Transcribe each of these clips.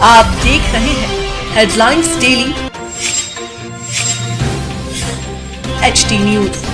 आप देख रहे हैं हेडलाइंस डेली एचटी न्यूज।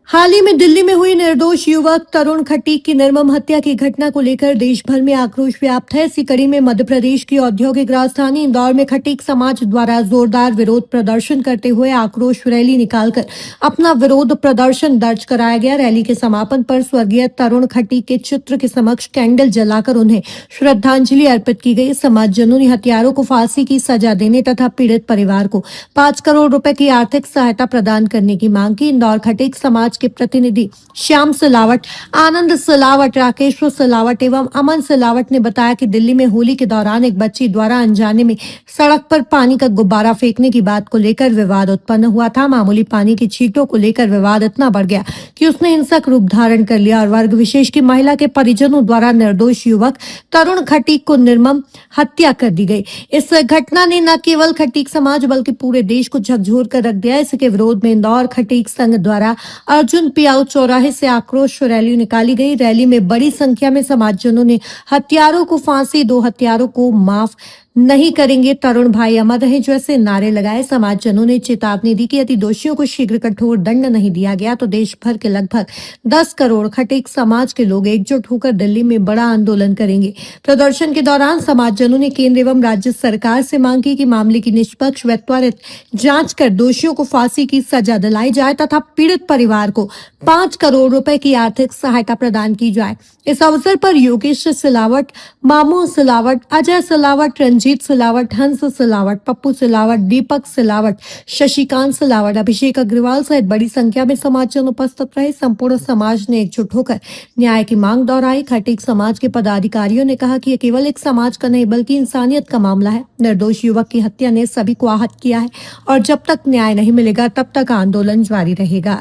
हाल ही में दिल्ली में हुई निर्दोष युवक तरुण खटीक की निर्मम हत्या की घटना को लेकर देश भर में आक्रोश व्याप्त है। इसी कड़ी में मध्य प्रदेश की औद्योगिक राजधानी इंदौर में खटीक समाज द्वारा जोरदार विरोध प्रदर्शन करते हुए आक्रोश रैली निकालकर अपना विरोध प्रदर्शन दर्ज कराया गया। रैली के समापन पर स्वर्गीय तरुण खटीक के चित्र के समक्ष कैंडल जलाकर उन्हें श्रद्धांजलि अर्पित की गई। समाजजनों ने हत्यारों को फांसी की सजा देने तथा पीड़ित परिवार को 5 करोड़ रुपए की आर्थिक सहायता प्रदान करने की मांग की। इंदौर खटीक समाज के प्रतिनिधि श्याम सिलावट, आनंद सिलावट, राकेश्वर सिलावट एवं अमन सिलावट ने बताया कि दिल्ली में होली के दौरान एक बच्ची द्वारा अनजाने में सड़क पर पानी का गुब्बारा फेंकने की बात को लेकर विवाद उत्पन्न हुआ था। मामूली पानी की छींटों को लेकर विवाद इतना बढ़ गया कि उसने हिंसक रूप धारण कर लिया और वर्ग विशेष की महिला के परिजनों द्वारा निर्दोष युवक तरुण खटीक को निर्मम हत्या कर दी गई। इस घटना ने न केवल खटीक समाज बल्कि पूरे देश को झकझोर कर रख दिया। इसके विरोध में इंदौर खटीक संघ द्वारा अर्जुन पियाऊ चौराहे से आक्रोश रैली निकाली गई। रैली में बड़ी संख्या में समाजजनों ने हत्यारों को फांसी दो, हत्यारों को माफ नहीं करेंगे, तरुण भाई अमर रहे जैसे नारे लगाए। समाजजनों ने चेतावनी दी कि यदि दोषियों को शीघ्र कठोर दंड नहीं दिया गया तो देश भर के लगभग 10 करोड़ खटीक समाज के लोग एकजुट होकर दिल्ली में बड़ा आंदोलन करेंगे। प्रदर्शन के दौरान समाजजनों ने केंद्र एवं राज्य सरकार से मांग की कि मामले की निष्पक्ष व त्वरित जांच कर दोषियों को फांसी की सजा दिलाई जाए तथा पीड़ित परिवार को 5 करोड़ रुपए की आर्थिक सहायता प्रदान की जाए। इस अवसर पर योगेश सिलावट, मामू सिलावट, अजय सिलावट, रंजीत सिलावट, हंस सिलावट, पप्पू सिलावट, दीपक सिलावट, शशिकांत सिलावट, अभिषेक अग्रवाल सहित बड़ी संख्या में समाजजन उपस्थित रहे। संपूर्ण समाज ने एकजुट होकर न्याय की मांग दोहराई। खटीक समाज के पदाधिकारियों ने कहा कि यह केवल एक समाज का नहीं बल्कि इंसानियत का मामला है। निर्दोष युवक की हत्या ने सभी को आहत किया है और जब तक न्याय नहीं मिलेगा तब तक आंदोलन जारी रहेगा।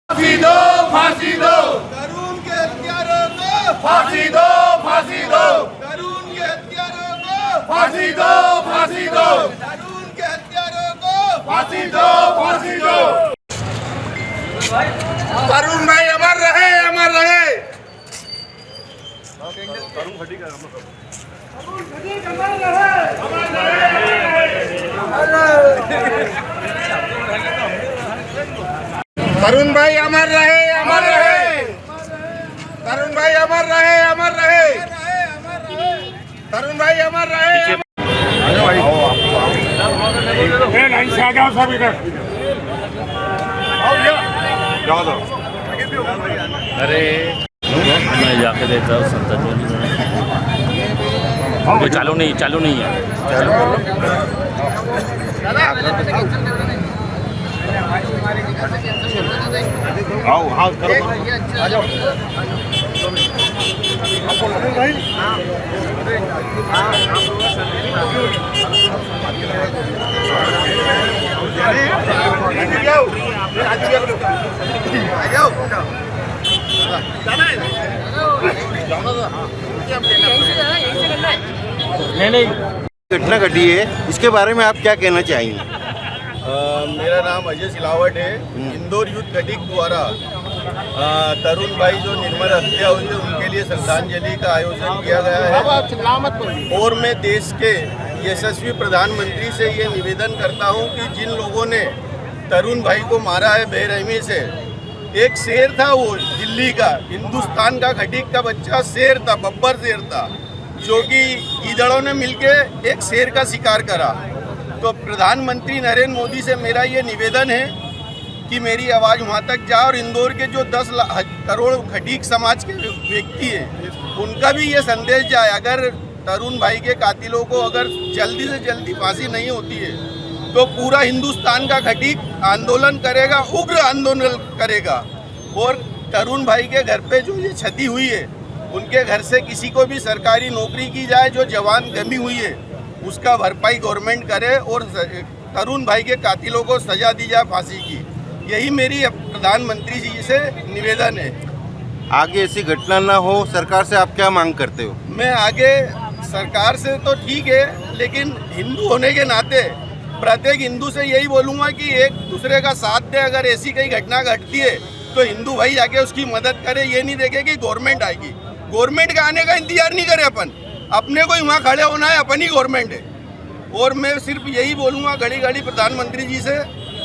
फांसी दो, फांसी दो, तरुण के हत्यारों को फांसी दो, फांसी दो, तरुण के हत्यारों को फांसी दो, फांसी दो, तरुण के हत्यारों को फांसी दो, फांसी दो। तरुण भाई अमर रहे, अमर रहे। तरुण खटीक अमर रहे, अमर रहे। तरुण भाई अमर रहे, अमर रहे। तरुण भाई अमर रहे, अमर रहे। तरुण भाई अमर रहे। लाइन से आ जाओ सब इधर। जाओ दो। अरे मैं जाके देता हूँ संता चोली चालू नहीं है। आओ हाँ करो आ जाओ। नहीं घटना घटी है, इसके बारे में आप क्या कहना चाहेंगे? मेरा नाम अजय सिलावट है। इंदौर यूथ खटीक द्वारा तरुण भाई जो निर्मम हत्या हुई है उनके लिए श्रद्धांजलि का आयोजन किया गया है और मैं देश के यशस्वी प्रधानमंत्री से ये निवेदन करता हूँ कि जिन लोगों ने तरुण भाई को मारा है बेरहमी से, एक शेर था वो दिल्ली का, हिंदुस्तान का खटीक का बच्चा शेर था, बब्बर शेर था, जो कि गीदड़ों ने मिलके एक शेर का शिकार करा। तो प्रधानमंत्री नरेंद्र मोदी से मेरा ये निवेदन है कि मेरी आवाज़ वहाँ तक जाए और इंदौर के जो 10 करोड़ खटीक समाज के व्यक्ति हैं उनका भी ये संदेश जाए, अगर तरुण भाई के कातिलों को अगर जल्दी से जल्दी फांसी नहीं होती है तो पूरा हिंदुस्तान का खटीक आंदोलन करेगा, उग्र आंदोलन करेगा। और तरुण भाई के घर पे जो ये क्षति हुई है उनके घर से किसी को भी सरकारी नौकरी की जाए, जो जवान गमी हुई है उसका भरपाई गवर्नमेंट करे और तरुण भाई के कातिलों को सजा दी जाए फांसी की। यही मेरी प्रधानमंत्री जी से निवेदन है। आगे ऐसी घटना ना हो, सरकार से आप क्या मांग करते हो? मैं आगे सरकार से तो ठीक है, लेकिन हिंदू होने के नाते प्रत्येक हिंदू से यही बोलूँगा कि एक दूसरे का साथ दे। अगर ऐसी कई घटना घटती है तो हिंदू भाई जाके उसकी मदद करे, ये नहीं देखे कि गवर्नमेंट आएगी। गवर्नमेंट का आने का इंतजार नहीं करें अपन, अपने को ही वहाँ खड़े होना है, अपन ही गवर्नमेंट है। और मैं सिर्फ यही बोलूँगा घड़ी घड़ी प्रधानमंत्री जी से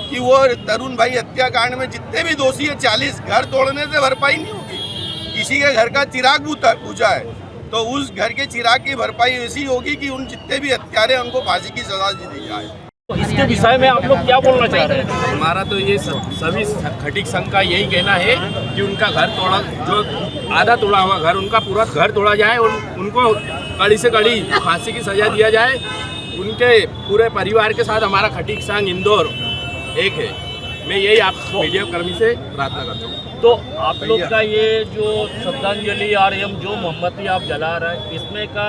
कि वो तरुण भाई हत्याकांड में जितने भी दोषी है 40 घर तोड़ने से भरपाई नहीं होगी। किसी के घर का चिराग बुझा है तो उस घर के चिराग की भरपाई ऐसी होगी कि उन जितने भी हत्यारे हैं उनको फांसी की सजा दी जाए। इसके विषय में आप लोग क्या बोलना चाह रहे हैं? हमारा तो ये सभी खटीक संघ का यही कहना है कि उनका घर तोड़ा, जो आधा तोड़ा हुआ घर, उनका पूरा घर तोड़ा जाए और उनको कड़ी से कड़ी फांसी की सजा दिया जाए। उनके पूरे परिवार के साथ हमारा खटीक संघ इंदौर एक है। मैं यही आप मीडिया कर्मी से प्रार्थना करता हूँ। तो आप लोग का ये जो श्रद्धांजलि और ये जो मोमबत्ती आप जला रहे हैं, इसमें का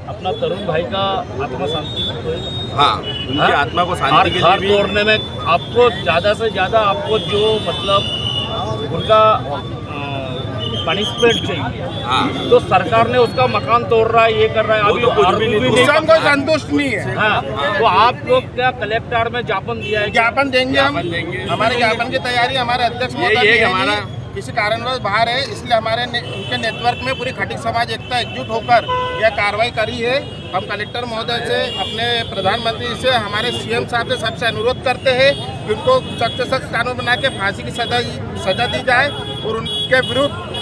अपना तरुण भाई का आत्मा शांति होगा। हाँ, उनकी आत्मा को शांति के लिए भी तोड़ने में आपको ज़्यादा से ज़्यादा आपको जो मतलब उनका पनिशमेंट चाहिए। हाँ, तो सरकार ने उसका मकान तोड़ रहा है, ये कर रहा है, अभी आरोपी भी नहीं, कोई संतुष्ट नहीं है। हाँ, तो आप लोग क्या कलेक्टर में ज्ञापन दिया है? ज्ञापन देंगे हम, देंगे। हमारे ज्ञापन की तैयारी हमारे अध्यक्ष यही है कि हमारा किसी कारणवश बाहर है, इसलिए हमारे उनके नेटवर्क में पूरी खटीक समाज एकता एकजुट होकर यह कार्रवाई करी है। हम कलेक्टर महोदय से, अपने प्रधानमंत्री से, हमारे सीएम साहब से सबसे अनुरोध करते हैं कि उनको सख्त से सख्त कानून बना के फांसी की सजा दी जाए और उनके विरुद्ध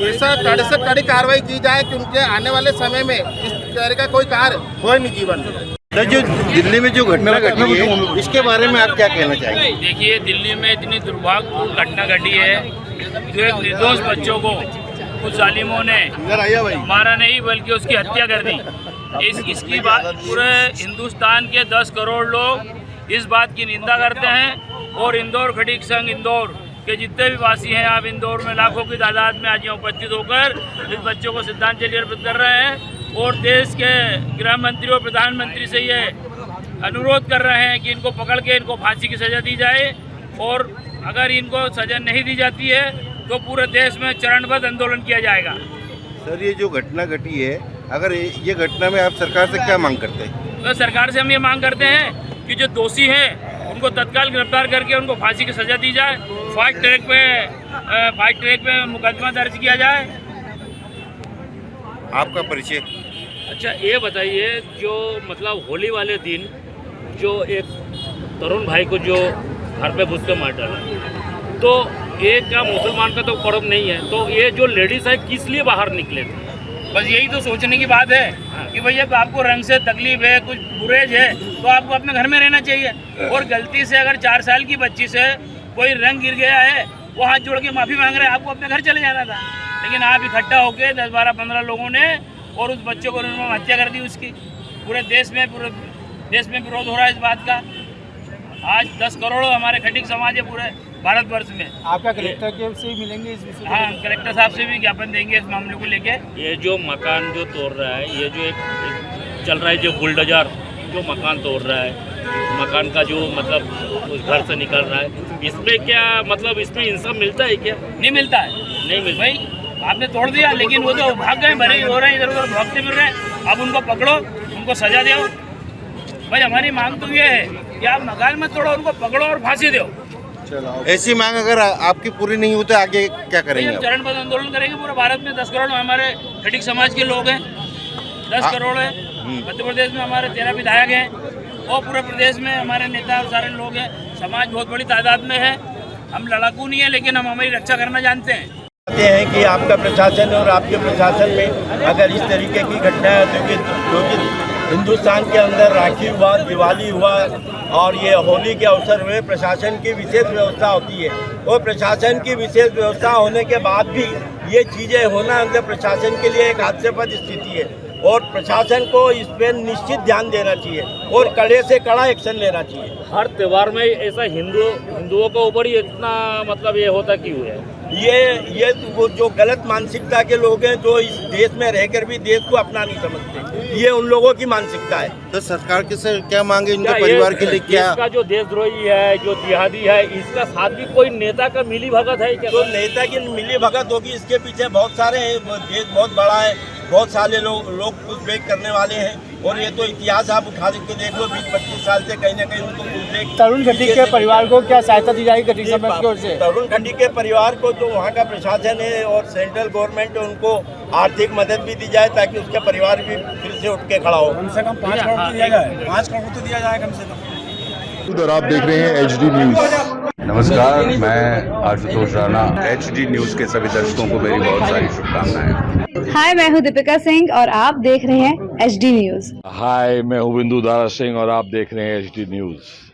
ऐसा कड़ी से कड़ी कार्रवाई की जाए कि उनके आने वाले समय में इस तरह का कोई कार्य हो नहीं जीवन में। सर, जो दिल्ली में जो घटना घटी है इसके बारे में आप क्या कहना चाहेंगे? देखिए, दिल्ली में इतनी दुर्भाग्यपूर्ण घटना घटी है जो एक निर्दोष बच्चों को कुछ जालिमों ने मारा नहीं बल्कि उसकी हत्या कर दी। इसकी बात पूरे हिंदुस्तान के 10 करोड़ लोग इस बात की निंदा करते हैं और इंदौर खटीक संघ इंदौर के जितने भी वासी हैं, आप इंदौर में लाखों की तादाद में आज यहाँ उपस्थित होकर इस बच्चों को श्रद्धांजलि अर्पित कर रहे हैं और देश के गृह मंत्री और प्रधानमंत्री से ये अनुरोध कर रहे हैं कि इनको पकड़ के इनको फांसी की सज़ा दी जाए और अगर इनको सज़ा नहीं दी जाती है तो पूरे देश में चरणबद्ध आंदोलन किया जाएगा। सर, ये जो घटना घटी है, अगर ये घटना में आप सरकार से क्या मांग करते हैं? तो सरकार से हम ये मांग करते हैं कि जो दोषी हैं उनको तत्काल गिरफ्तार करके उनको फांसी की सज़ा दी जाए, फास्ट ट्रैक पे मुकदमा दर्ज किया जाए। आपका परिचय? अच्छा, ये बताइए, जो मतलब होली वाले दिन जो एक तरुण भाई को जो घर पे घुस के मार डाला, तो ये क्या मुसलमान का तो पर्व नहीं है, तो ये जो लेडीज है किस लिए बाहर निकले थे? बस यही तो सोचने की बात है कि भैया आपको रंग से तकलीफ है, कुछ बुरेज है, तो आपको अपने घर में रहना चाहिए। और गलती से अगर 4 साल की बच्ची से कोई रंग गिर गया है, वो हाथ जोड़ के माफ़ी मांग रहे हैं, आपको अपने घर चले जाना था। लेकिन आप इकट्ठा होकर 10, 12, 15 लोगों ने और उस बच्चे को निर्मम हत्या कर दी उसकी। पूरे देश में विरोध हो रहा है इस बात का। आज 10 करोड़ हमारे खटीक समाज है पूरे भारतवर्ष में। आपका कलेक्टर के से मिलेंगे इस विषय? हाँ, कलेक्टर साहब से भी ज्ञापन देंगे इस मामले को लेके। ये जो मकान जो तोड़ रहा है, ये जो एक चल रहा है जो बुलडोजर जो मकान तोड़ रहा है, मकान का जो मतलब उस घर से निकल रहा है, इसमें क्या मतलब इसमें इंसाफ मिलता है क्या? नहीं मिलता है, नहीं मिलता। भाई आपने तोड़ दिया लेकिन वो तो भाग गए, भरे हो रहे हैं, इधर उधर भागते फिर रहे हैं। अब उनको पकड़ो, उनको सजा दो। भाई हमारी मांग तो ये है कि आप मकान मत तोड़ो, उनको पकड़ो और फांसी दो। ऐसी मांग अगर आपकी पूरी नहीं होती आगे क्या करेंगे? हम चरणबद्ध आंदोलन करेंगे। पूरे भारत में 10 करोड़ हमारे खटीक समाज के लोग हैं, 10 करोड़ है। मध्य प्रदेश में हमारे 13 विधायक हैं और पूरे प्रदेश में हमारे नेता और सारे लोग हैं। समाज बहुत बड़ी तादाद में है। हम लड़ाकू नहीं है लेकिन हम हमारी रक्षा करना जानते हैं। हैं कि आपका प्रशासन और आपके प्रशासन में अगर इस तरीके की घटनाएं जो कि हिंदुस्तान के अंदर राखी हुआ, दिवाली हुआ और ये होली के अवसर में प्रशासन की विशेष व्यवस्था होती है और प्रशासन की विशेष व्यवस्था होने के बाद भी ये चीज़ें होना अंदर प्रशासन के लिए एक हास्यास्पद स्थिति है और प्रशासन को इस पर निश्चित ध्यान देना चाहिए और कड़े से कड़ा एक्शन लेना चाहिए। हर त्यौहार में ऐसा हिंदुओं के ऊपर ही इतना मतलब ये होता क्यों है? ये वो जो गलत मानसिकता के लोग हैं जो इस देश में रहकर भी देश को अपना नहीं समझते, ये उन लोगों की मानसिकता है। तो सरकार के से क्या मांगे उनके परिवार के लिए? क्या इसका जो देशद्रोही है, जो जिहादी है, इसका साथ भी कोई नेता का मिली भगत है क्या? तो नेता की मिली भगत होगी, इसके पीछे बहुत सारे हैं। देश बहुत बड़ा है, बहुत सारे लोग पुशबैक करने वाले हैं और ये तो इतिहास आप उठा के देख लो 20-25 साल से कहीं ना कहीं उनको पुशबैक। तरुण खटीक के परिवार को क्या सहायता दी जाएगी खटीक समाज की ओर से? तरुण खटीक के परिवार को तो वहाँ का प्रशासन है और सेंट्रल गवर्नमेंट है, उनको आर्थिक मदद भी दी जाए ताकि उसका परिवार भी फिर से उठ के खड़ा हो। कम से कम 5 करोड़ तो दिया जाए, 5 करोड़ तो दिया जाए कम से कम। उधर आप देख रहे हैं HD न्यूज़। नमस्कार, मैं आशुतोष राणा। HD न्यूज़ के सभी दर्शकों को मेरी बहुत सारी शुभकामनाएं। हाय, मैं हूँ दीपिका सिंह और आप देख रहे हैं HD न्यूज़। हाय, मैं हूँ बिंदु दारा सिंह और आप देख रहे हैं HD न्यूज़।